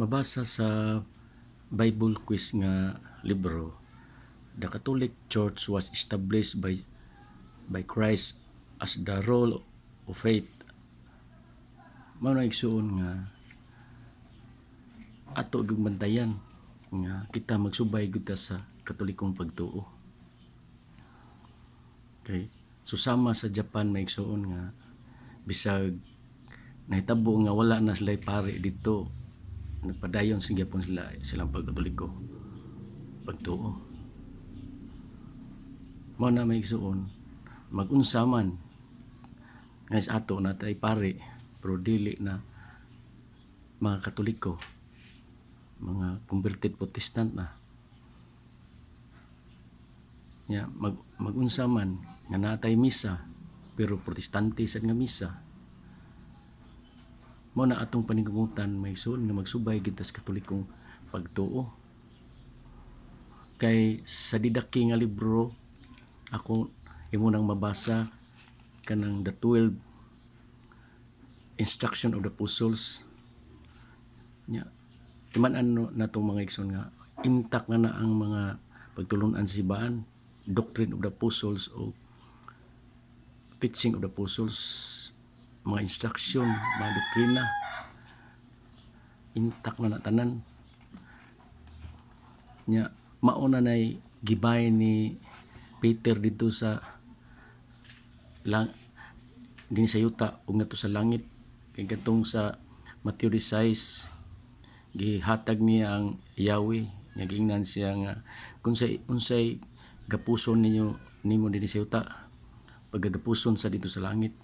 Mabasa sa Bible quiz nga libro, the Catholic Church was established by Christ as the rule of faith. Mao na igsuon nga ato gyud bantayan nga kita magsubay gyud ta sa katolikong pagtuo. Okay. Susama sa Japan may igsuon nga bisag nahitabo nga wala na sila pare dito, nagpadayon sa gyapon silang pagkatoliko pagtuo. Mao na may igsuon mag-unsa man nga sa ato na tay pare pero dili na mga Katoliko, mga converted Protestant na. Ya, mag-unsa man nga natay misa pero protestante sad nga misa. Mao na atong paningkamutan may igsoon nga magsubay gyud ta sa Katolikong pagtuo. Kay sa didaki nga libro ako imo nang mabasa kanang the 12 instruction of the apostles nya timan-an natong mga igsoon nga intact na ang mga pagtulon-an sa sibaan, doctrine of the apostles o teaching of the apostles, mga instruction, mga doktrina intact na tanan nya mao na nay gibay ni Peter dito sa din sa yuta ug ngadto sa langit kay kadtong sa Matthew 16 gihatag niya ang Yahweh nga giingnan siya nga kung unsay gapuson nimo dinhi sa yuta pagagapuson sa dito sa langit.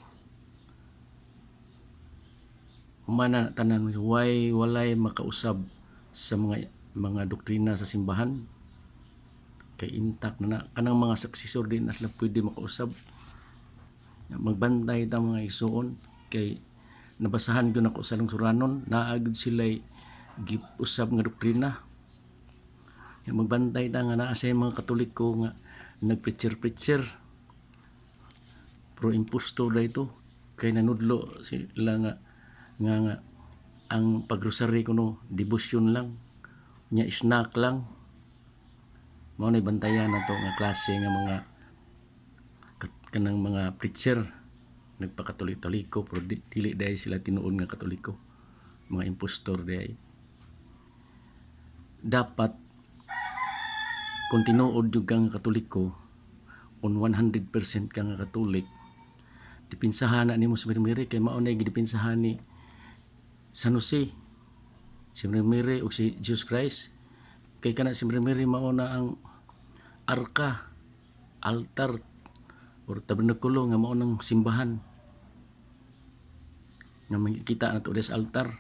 Humana tanan walay makausab sa mga doktrina sa simbahan kay intact na kanang mga successor din na sila pwede makausab. Magbantay ta mga igsuon kay nabasahan gyud ako sa lungsuranon naa gyud sila giusab nga doktrina. Magbantay ta nga naa sa mga Katoliko nga nagpreacher pero impostor da ito kay nanudlo sila nga ang pagrosary kuno devotion lang nya snack lang. Mao na bantayan nato nga klase nga mga kanang mga preacher nagpakatoliko pero dili dahi sila tinuod nga Katoliko, mga impostor dahi. Dapat kung tinuod jud kang Katoliko on 100% ka nga Katolik, dipinsahan na nimo sa Miri kay mao na gidipinsahan ni San Jose, si Miri ug si Jesus Christ. Kay kana si Miri mao na ang arka, altar or tabernakulo nga mao nang simbahan nga makikita nato sa altar.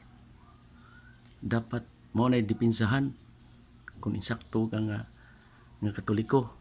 Dapat mao na dipinsahan kung insakto ka nga Katoliko.